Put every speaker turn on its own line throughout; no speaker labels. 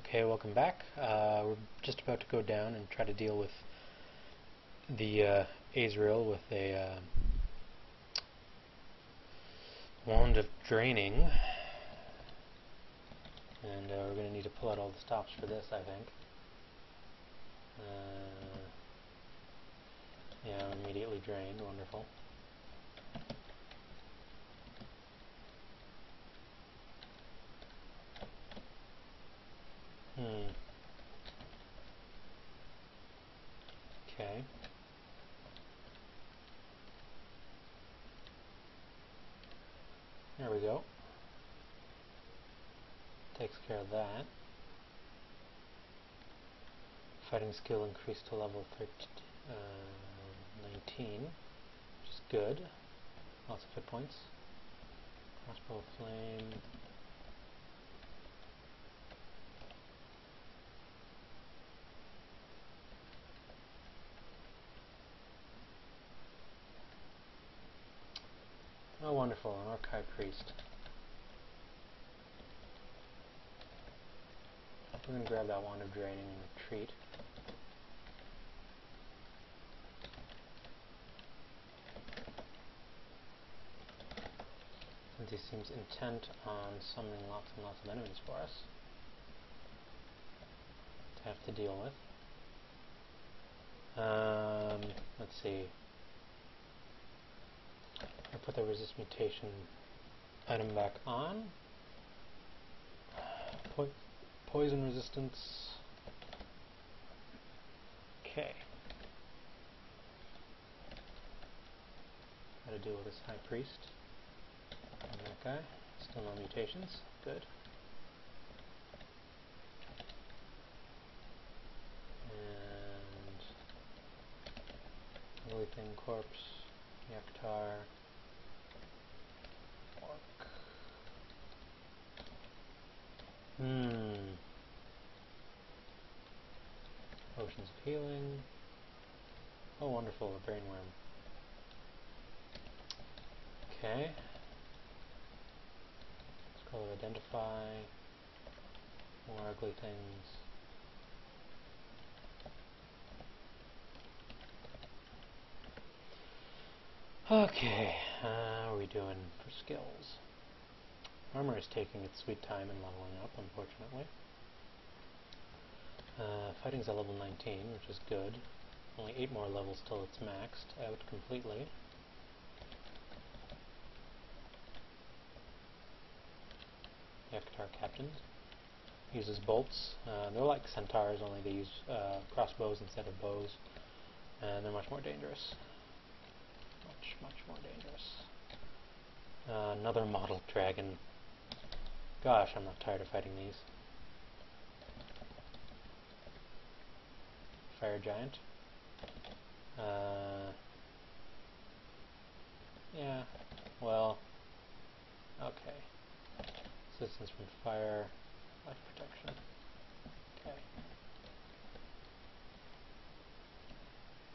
Okay, welcome back. We're just about to go down and try to deal with the Azrael with a wand of draining. And we're going to need to pull out all the stops for this, I think. Yeah, immediately drained. Wonderful. Okay. There we go. Takes care of that. Fighting skill increased to level 19, which is good. Lots of hit points. Crossbow flame. Oh, wonderful, an Archive Priest. We're going to grab that Wand of Draining and retreat. Since he seems intent on summoning lots and lots of enemies for us to have to deal with. Let's see. I put the resist mutation item back on. Poison resistance. Okay. How to deal with this High Priest. And that guy. Still no mutations. Good. And Lething Corpse. Yaktar. Orc. Potions of healing. Oh, wonderful, a brainworm. Okay. Scroll of Identify. More ugly things. Okay, how are we doing for skills? Armor is taking its sweet time in leveling up, unfortunately. Fighting's at level 19, which is good. Only 8 more levels till it's maxed out completely. Yaktar Captain uses bolts. They're like centaurs, only they use crossbows instead of bows. And they're much more dangerous. Much more dangerous. Another model dragon. Gosh, I'm not tired of fighting these. Fire Giant. Yeah, well, okay. Resistance from fire, life protection. Okay.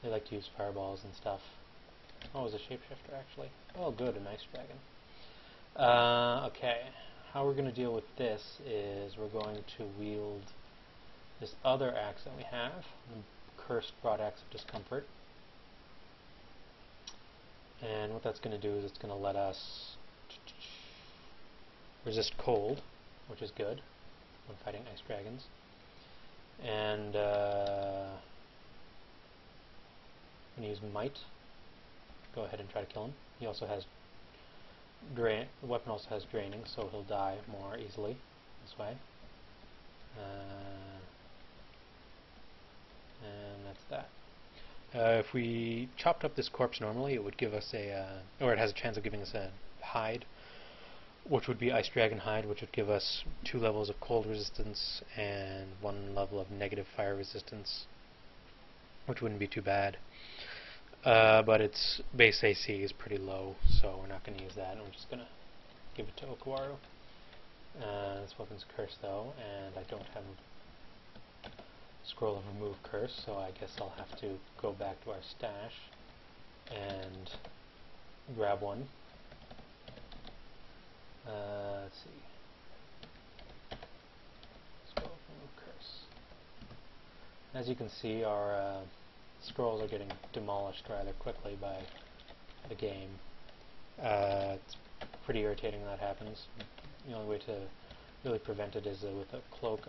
They like to use fireballs and stuff. Oh, it was a shapeshifter actually. Oh, good, a nice dragon. Okay, how we're going to deal with this is we're going to wield this other axe that we have, the Cursed Broadaxe of Discomfort. And what that's going to do is it's going to let us resist cold, which is good when fighting ice dragons. And I'm going to use Might. Go ahead and try to kill him. He also has the weapon also has draining, so he'll die more easily this way. And that's that. If we chopped up this corpse normally, it would give us or it has a chance of giving us a hide, which would be Ice Dragon Hide, which would give us 2 levels of cold resistance and 1 level of negative fire resistance, which wouldn't be too bad. But its base AC is pretty low, so we're not going to use that, and we're just going to give it to Okawaru. This weapon's cursed though, and I don't have Scroll of Remove Curse, so I guess I'll have to go back to our stash and grab one. Let's see. Scroll of Remove As you can see, our scrolls are getting demolished rather quickly by the game. It's pretty irritating when that happens. The only way to really prevent it is with a cloak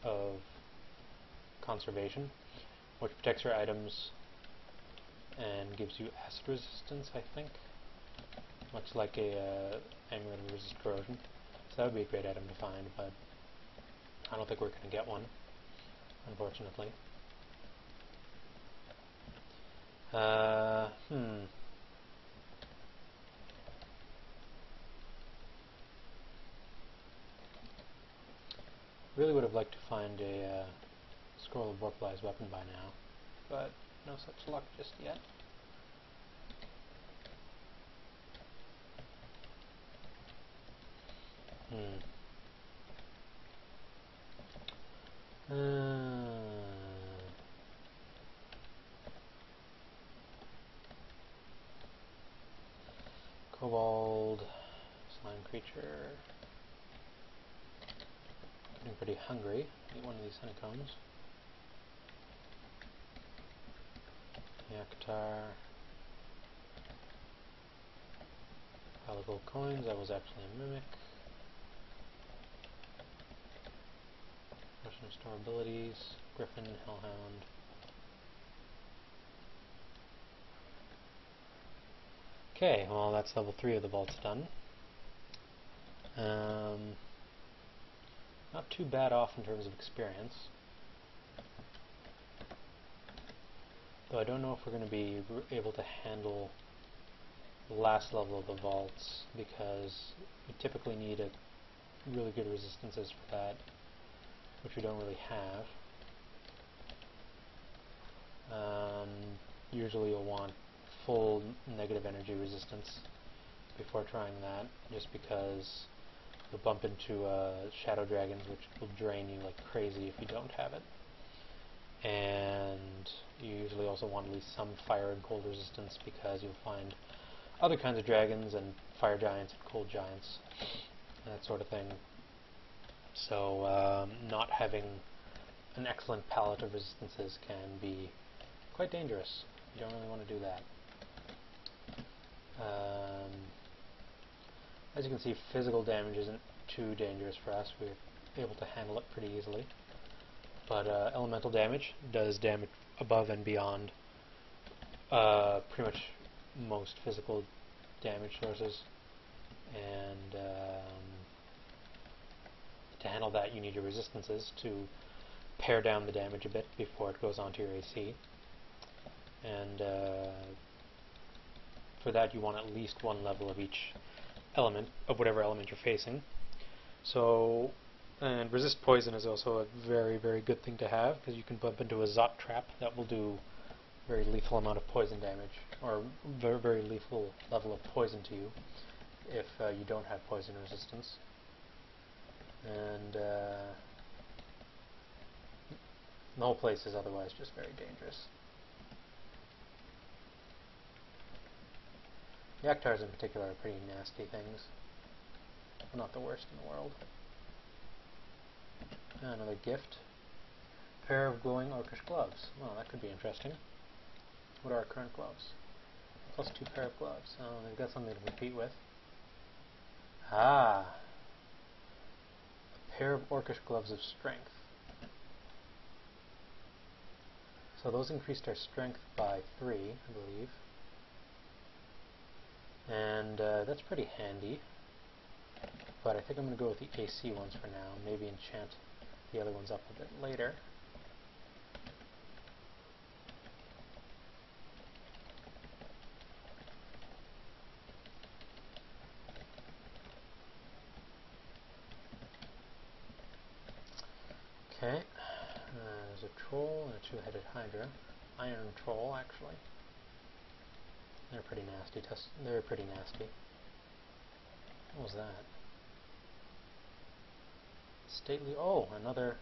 of conservation, which protects your items and gives you acid resistance, I think, much like a amulet of resist corrosion. So that would be a great item to find, but I don't think we're going to get one, unfortunately. Really would have liked to find a Scroll of Vorpalai's weapon by now, but no such luck just yet. Kobold, slime creature. Getting pretty hungry. Eat one of these honeycombs. Yaktar. Pile of gold coins. That was actually a mimic. Russian restore abilities. Griffin, Hellhound. Okay, well that's level 3 of the vaults done. Not too bad off in terms of experience. Though I don't know if we're going to be able to handle the last level of the vaults, because we typically need a really good resistances for that, which we don't really have. Usually you'll want full negative energy resistance before trying that, just because you'll bump into shadow dragons, which will drain you like crazy if you don't have it. And you usually also want at least some fire and cold resistance, because you'll find other kinds of dragons and fire giants and cold giants and that sort of thing. So not having an excellent palette of resistances can be quite dangerous. You don't really want to do that. As you can see, physical damage isn't too dangerous for us. We're able to handle it pretty easily. But elemental damage does damage above and beyond pretty much most physical damage sources. And to handle that, you need your resistances to pare down the damage a bit before it goes onto your AC. And for that you want at least one level of each element, of whatever element you're facing. So, and resist poison is also a very, very good thing to have, because you can bump into a Zot trap that will do very lethal amount of poison damage, or very, very lethal level of poison to you if you don't have poison resistance. And the whole place is otherwise just very dangerous. Yaktars in particular are pretty nasty things, but not the worst in the world. Another gift. Pair of glowing orcish gloves. Well, that could be interesting. What are our current gloves? +2 pair of gloves. Oh, they've got something to compete with. Ah! A pair of orcish gloves of strength. So those increased our strength by 3, I believe. And that's pretty handy. But I think I'm going to go with the AC ones for now. Maybe enchant the other ones up a bit later. Okay, there's a troll and a two-headed hydra. Iron troll, actually. They're pretty nasty. They're pretty nasty. What was that? Stately. Oh, another.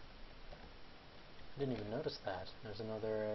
I didn't even notice that. There's another